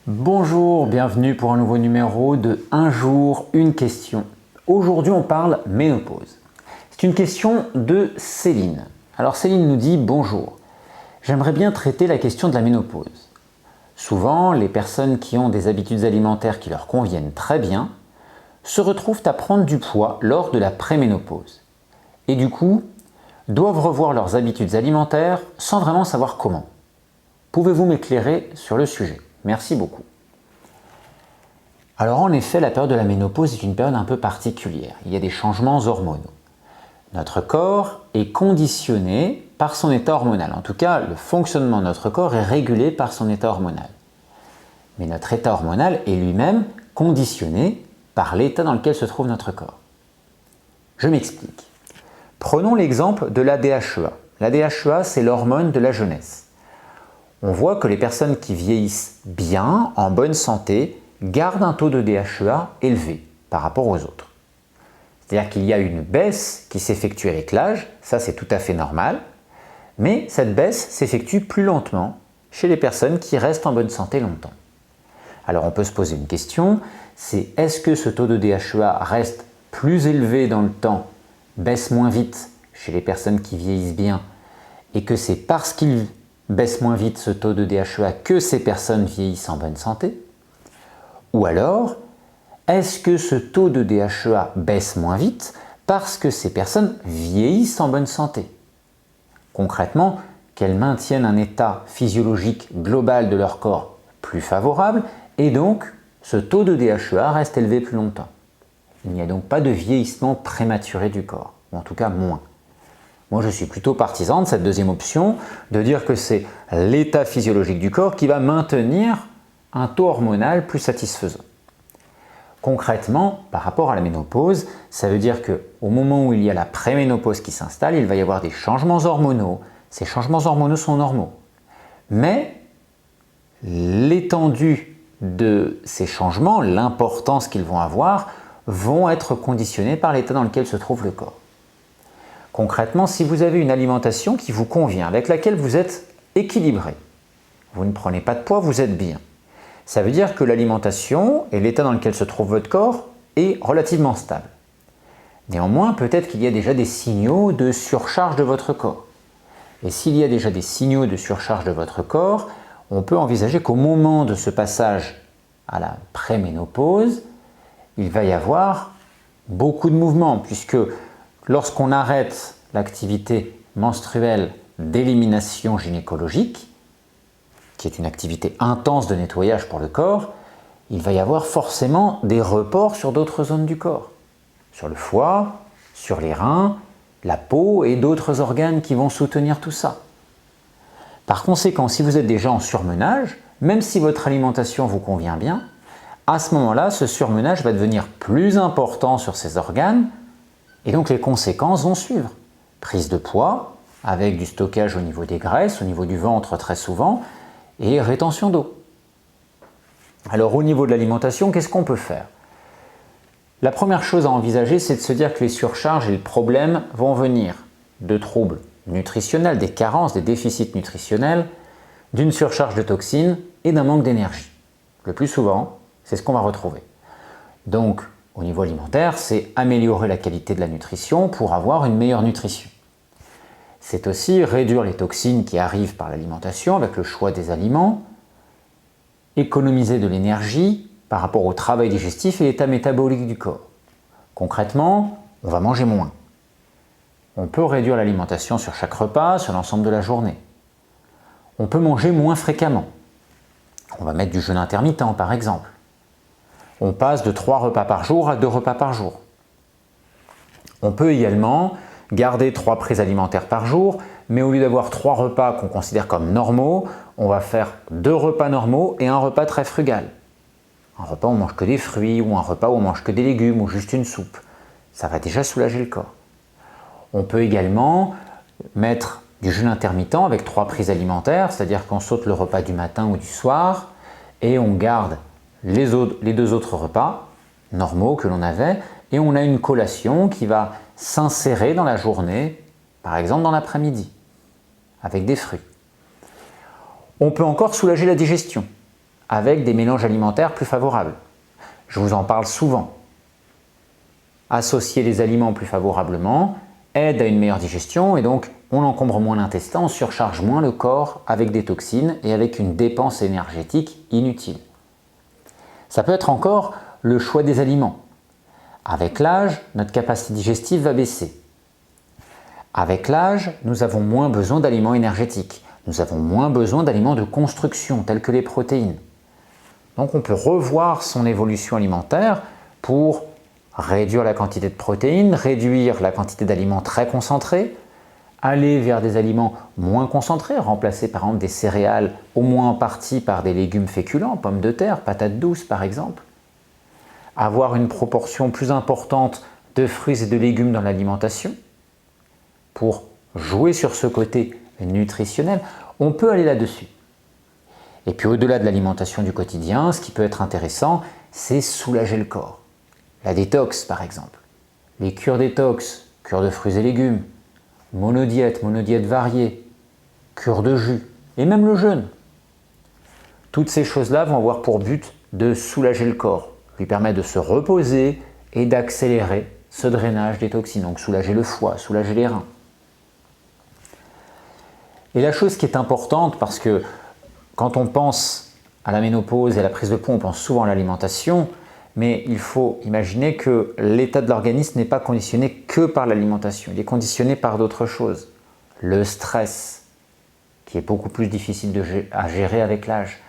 Bonjour, bienvenue pour un nouveau numéro de Un jour, une question. Aujourd'hui, on parle ménopause. C'est une question de Céline. Alors Céline nous dit « Bonjour, j'aimerais bien traiter la question de la ménopause. Souvent, les personnes qui ont des habitudes alimentaires qui leur conviennent très bien se retrouvent à prendre du poids lors de la préménopause. Et du coup, doivent revoir leurs habitudes alimentaires sans vraiment savoir comment. Pouvez-vous m'éclairer sur le sujet ? Merci beaucoup. » Alors en effet, la période de la ménopause est une période un peu particulière. Il y a des changements hormonaux. Notre corps est conditionné par son état hormonal. En tout cas, le fonctionnement de notre corps est régulé par son état hormonal. Mais notre état hormonal est lui-même conditionné par l'état dans lequel se trouve notre corps. Je m'explique. Prenons l'exemple de la DHEA. La DHEA, c'est l'hormone de la jeunesse. On voit que les personnes qui vieillissent bien, en bonne santé, gardent un taux de DHEA élevé par rapport aux autres. C'est-à-dire qu'il y a une baisse qui s'effectue avec l'âge, ça c'est tout à fait normal, mais cette baisse s'effectue plus lentement chez les personnes qui restent en bonne santé longtemps. Alors on peut se poser une question, c'est est-ce que ce taux de DHEA reste plus élevé dans le temps, baisse moins vite chez les personnes qui vieillissent bien, et que c'est parce qu'il baisse moins vite ce taux de DHEA que ces personnes vieillissent en bonne santé? Ou alors, est-ce que ce taux de DHEA baisse moins vite parce que ces personnes vieillissent en bonne santé? Concrètement, qu'elles maintiennent un état physiologique global de leur corps plus favorable et donc ce taux de DHEA reste élevé plus longtemps. Il n'y a donc pas de vieillissement prématuré du corps, ou en tout cas moins. Moi, je suis plutôt partisan de cette deuxième option, de dire que c'est l'état physiologique du corps qui va maintenir un taux hormonal plus satisfaisant. Concrètement, par rapport à la ménopause, ça veut dire qu'au moment où il y a la préménopause qui s'installe, il va y avoir des changements hormonaux. Ces changements hormonaux sont normaux. Mais l'étendue de ces changements, l'importance qu'ils vont avoir, vont être conditionnés par l'état dans lequel se trouve le corps. Concrètement, si vous avez une alimentation qui vous convient, avec laquelle vous êtes équilibré, vous ne prenez pas de poids, vous êtes bien. Ça veut dire que l'alimentation et l'état dans lequel se trouve votre corps est relativement stable. Néanmoins, peut-être qu'il y a déjà des signaux de surcharge de votre corps. Et s'il y a déjà des signaux de surcharge de votre corps, on peut envisager qu'au moment de ce passage à la préménopause, il va y avoir beaucoup de mouvements, puisque lorsqu'on arrête l'activité menstruelle d'élimination gynécologique, qui est une activité intense de nettoyage pour le corps, il va y avoir forcément des reports sur d'autres zones du corps. Sur le foie, sur les reins, la peau et d'autres organes qui vont soutenir tout ça. Par conséquent, si vous êtes déjà en surmenage, même si votre alimentation vous convient bien, à ce moment-là, ce surmenage va devenir plus important sur ces organes et donc les conséquences vont suivre. Prise de poids, avec du stockage au niveau des graisses, au niveau du ventre très souvent, et rétention d'eau. Alors au niveau de l'alimentation, qu'est-ce qu'on peut faire? La première chose à envisager, c'est de se dire que les surcharges et le problème vont venir de troubles nutritionnels, des carences, des déficits nutritionnels, d'une surcharge de toxines et d'un manque d'énergie. Le plus souvent, c'est ce qu'on va retrouver. Donc, au niveau alimentaire, c'est améliorer la qualité de la nutrition pour avoir une meilleure nutrition. C'est aussi réduire les toxines qui arrivent par l'alimentation avec le choix des aliments, économiser de l'énergie par rapport au travail digestif et l'état métabolique du corps. Concrètement, on va manger moins. On peut réduire l'alimentation sur chaque repas, sur l'ensemble de la journée. On peut manger moins fréquemment. On va mettre du jeûne intermittent par exemple. On passe de 3 repas par jour à 2 repas par jour. On peut également garder 3 prises alimentaires par jour, mais au lieu d'avoir 3 repas qu'on considère comme normaux, on va faire 2 repas normaux et un repas très frugal. Un repas où on mange que des fruits, ou un repas où on mange que des légumes, ou juste une soupe. Ça va déjà soulager le corps. On peut également mettre du jeûne intermittent avec 3 prises alimentaires, c'est-à-dire qu'on saute le repas du matin ou du soir, et on garde les 2 autres repas normaux que l'on avait, et on a une collation qui va s'insérer dans la journée, par exemple dans l'après-midi, avec des fruits. On peut encore soulager la digestion avec des mélanges alimentaires plus favorables. Je vous en parle souvent. Associer les aliments plus favorablement aide à une meilleure digestion et donc on encombre moins l'intestin, on surcharge moins le corps avec des toxines et avec une dépense énergétique inutile. Ça peut être encore le choix des aliments. Avec l'âge, notre capacité digestive va baisser. Avec l'âge, nous avons moins besoin d'aliments énergétiques. Nous avons moins besoin d'aliments de construction tels que les protéines. Donc on peut revoir son évolution alimentaire pour réduire la quantité de protéines, réduire la quantité d'aliments très concentrés, aller vers des aliments moins concentrés, remplacer par exemple des céréales au moins en partie par des légumes féculents, pommes de terre, patates douces par exemple. Avoir une proportion plus importante de fruits et de légumes dans l'alimentation pour jouer sur ce côté nutritionnel, on peut aller là-dessus. Et puis au-delà de l'alimentation du quotidien, ce qui peut être intéressant, c'est soulager le corps. La détox par exemple, les cures détox, cures de fruits et légumes, monodiète variée, cure de jus et même le jeûne. Toutes ces choses-là vont avoir pour but de soulager le corps, lui permettre de se reposer et d'accélérer ce drainage des toxines, donc soulager le foie, soulager les reins. Et la chose qui est importante, parce que quand on pense à la ménopause et à la prise de poids, on pense souvent à l'alimentation, mais il faut imaginer que l'état de l'organisme n'est pas conditionné que par l'alimentation, il est conditionné par d'autres choses. Le stress, qui est beaucoup plus difficile à gérer avec l'âge,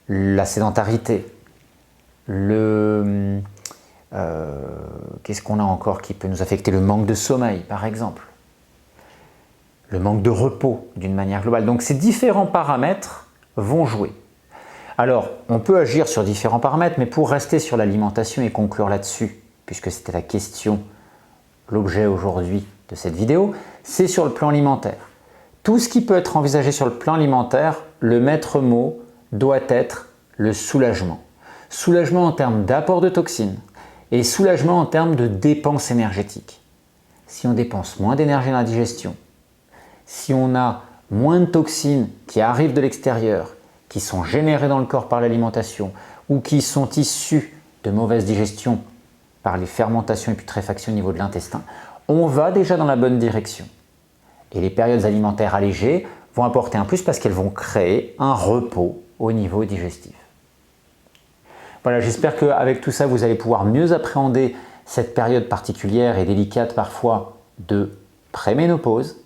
la sédentarité, qu'est-ce qu'on a encore qui peut nous affecter? Le manque de sommeil, par exemple. Le manque de repos, d'une manière globale. Donc ces différents paramètres vont jouer. Alors, on peut agir sur différents paramètres, mais pour rester sur l'alimentation et conclure là-dessus, puisque c'était la question, l'objet aujourd'hui de cette vidéo, c'est sur le plan alimentaire. Tout ce qui peut être envisagé sur le plan alimentaire, le maître mot doit être le soulagement. Soulagement en termes d'apport de toxines et soulagement en termes de dépenses énergétiques. Si on dépense moins d'énergie dans la digestion, si on a moins de toxines qui arrivent de l'extérieur, qui sont générées dans le corps par l'alimentation ou qui sont issues de mauvaise digestion par les fermentations et putréfactions au niveau de l'intestin, on va déjà dans la bonne direction. Et les périodes alimentaires allégées vont apporter un plus parce qu'elles vont créer un repos au niveau digestif. Voilà, j'espère qu'avec tout ça, vous allez pouvoir mieux appréhender cette période particulière et délicate parfois de préménopause.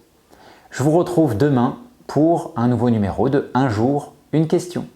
Je vous retrouve demain pour un nouveau numéro de Un jour, une question.